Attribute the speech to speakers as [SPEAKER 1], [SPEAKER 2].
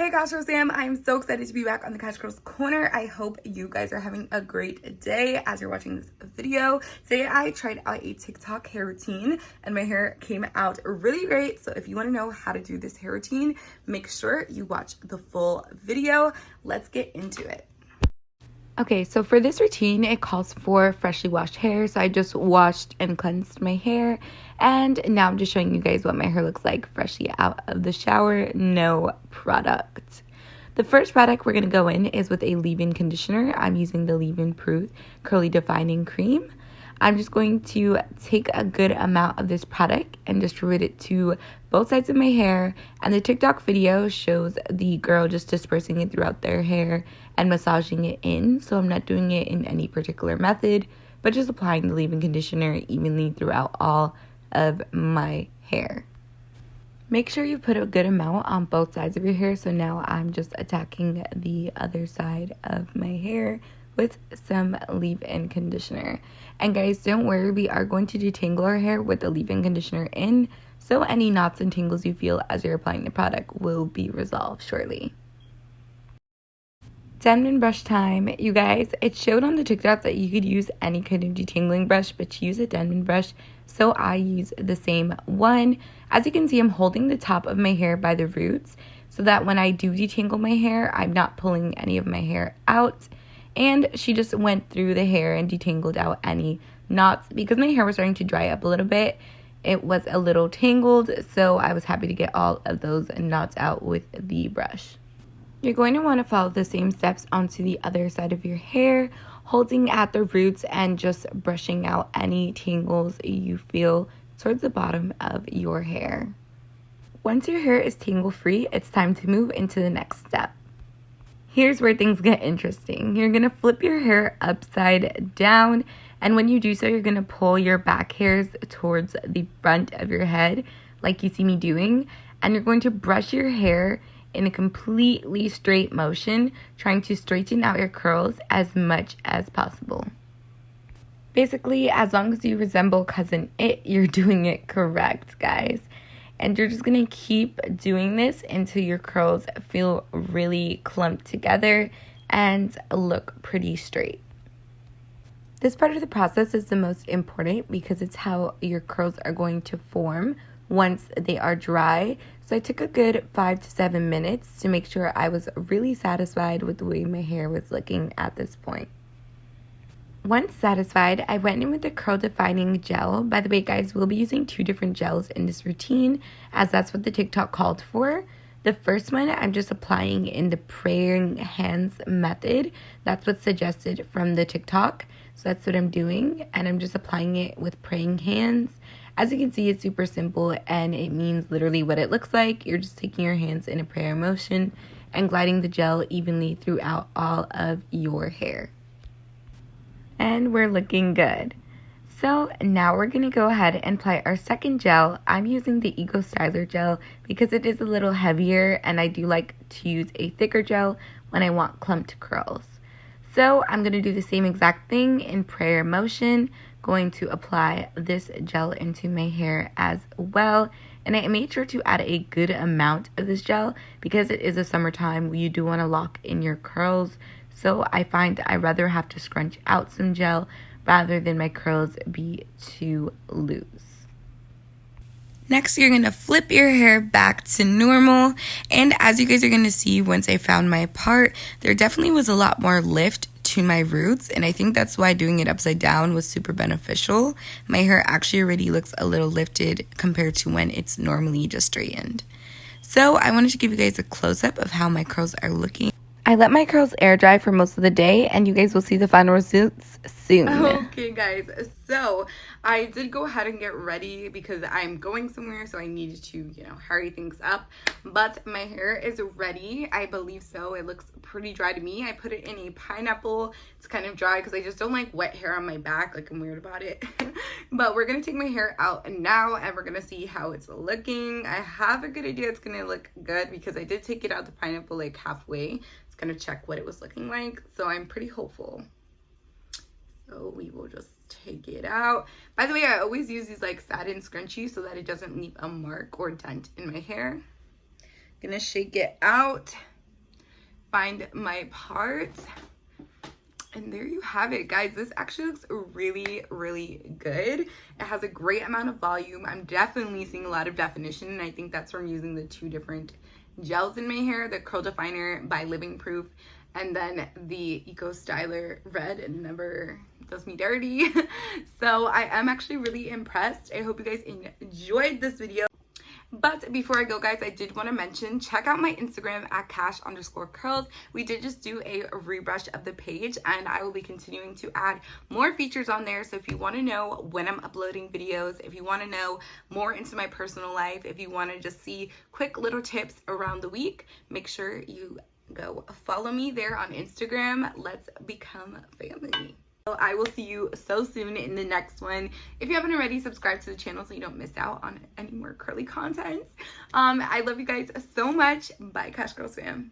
[SPEAKER 1] Hey gosh, Sam, I'm so excited to be back on the CurlssCorner. I hope you guys are having a great day as you're watching this video. Today I tried out a TikTok hair routine and my hair came out really great. So if you want to know how to do this hair routine, make sure you watch the full video. Let's get into it. Okay, so for this routine, it calls for freshly washed hair. So I just washed and cleansed my hair. And now I'm just showing you guys what my hair looks like freshly out of the shower. No product. The first product we're going to go in is with a leave-in conditioner. I'm using the Leave-In Proof Curly Defining Cream. I'm just going to take a good amount of this product and distribute it to both sides of my hair. And the TikTok video shows the girl just dispersing it throughout their hair and massaging it in. So I'm not doing it in any particular method, but just applying the leave-in conditioner evenly throughout all of my hair. Make sure you put a good amount on both sides of your hair. So now I'm just attacking the other side of my hair with some leave-in conditioner. And guys, don't worry, we are going to detangle our hair with the leave-in conditioner in, so any knots and tangles you feel as you're applying the product will be resolved shortly. Detangling brush time. You guys, it showed on the TikTok that you could use any kind of detangling brush, but to use a detangling brush, so I use the same one. As you can see, I'm holding the top of my hair by the roots so that when I do detangle my hair, I'm not pulling any of my hair out. And she just went through the hair and detangled out any knots. Because my hair was starting to dry up a little bit, it was a little tangled, so I was happy to get all of those knots out with the brush. You're going to want to follow the same steps onto the other side of your hair, holding at the roots and just brushing out any tangles you feel towards the bottom of your hair. Once your hair is tangle-free, it's time to move into the next step. Here's where things get interesting. You're going to flip your hair upside down, and when you do so, you're going to pull your back hairs towards the front of your head, like you see me doing, and you're going to brush your hair in a completely straight motion, trying to straighten out your curls as much as possible. Basically, as long as you resemble Cousin It, you're doing it correct, guys. And you're just going to keep doing this until your curls feel really clumped together and look pretty straight. This part of the process is the most important because it's how your curls are going to form once they are dry. So I took a good 5 to 7 minutes to make sure I was really satisfied with the way my hair was looking at this point. Once satisfied, I went in with the Curl Defining Gel. By the way, guys, we'll be using 2 different gels in this routine, as that's what the TikTok called for. The first one, I'm just applying in the praying hands method. That's what's suggested from the TikTok. So that's what I'm doing, and I'm just applying it with praying hands. As you can see, it's super simple, and it means literally what it looks like. You're just taking your hands in a prayer motion and gliding the gel evenly throughout all of your hair. And we're looking good. So now we're going to go ahead and apply our second gel. I'm using the Ego Styler gel because it is a little heavier, and I do like to use a thicker gel when I want clumped curls. So I'm going to do the same exact thing in prayer motion, going to apply this gel into my hair as well. And I made sure to add a good amount of this gel because it is a summertime. You do want to lock in your curls. So I find I rather have to scrunch out some gel rather than my curls be too loose. Next, you're going to flip your hair back to normal. And as you guys are going to see, once I found my part, there definitely was a lot more lift to my roots. And I think that's why doing it upside down was super beneficial. My hair actually already looks a little lifted compared to when it's normally just straightened. So I wanted to give you guys a close-up of how my curls are looking. I let my curls air dry for most of the day, and you guys will see the final results soon. Okay, guys, so I did go ahead and get ready because I'm going somewhere, so I needed to, hurry things up. But my hair is ready. I believe so. It looks pretty dry to me. I put it in a pineapple. It's kind of dry because I just don't like wet hair on my back. Like, I'm weird about it. But we're going to take my hair out now, and we're going to see how it's looking. I have a good idea it's going to look good because I did take it out the pineapple like halfway. Gonna check what it was looking like, so I'm pretty hopeful. So we will just take it out. By the way, I always use these like satin scrunchies so that it doesn't leave a mark or dent in my hair. Gonna shake it out. find my part. And there you have it, guys. This actually looks really, really good. It has a great amount of volume. I'm definitely seeing a lot of definition, and I think that's from using the two different gels in my hair, the Curl Definer by Living Proof, and then the Eco Styler Red. It never does me dirty. So I am actually really impressed. I hope you guys enjoyed this video. But before I go, guys, I did want to mention, check out my Instagram at cash_curls. We did just do a rebrush of the page, and I will be continuing to add more features on there. So if you want to know when I'm uploading videos, if you want to know more into my personal life, if you want to just see quick little tips around the week, make sure you go follow me there on Instagram. Let's become family. So I will see you so soon in the next one. If you haven't already, subscribe to the channel so you don't miss out on any more curly content. I love you guys so much. Bye, Cash Girls fam.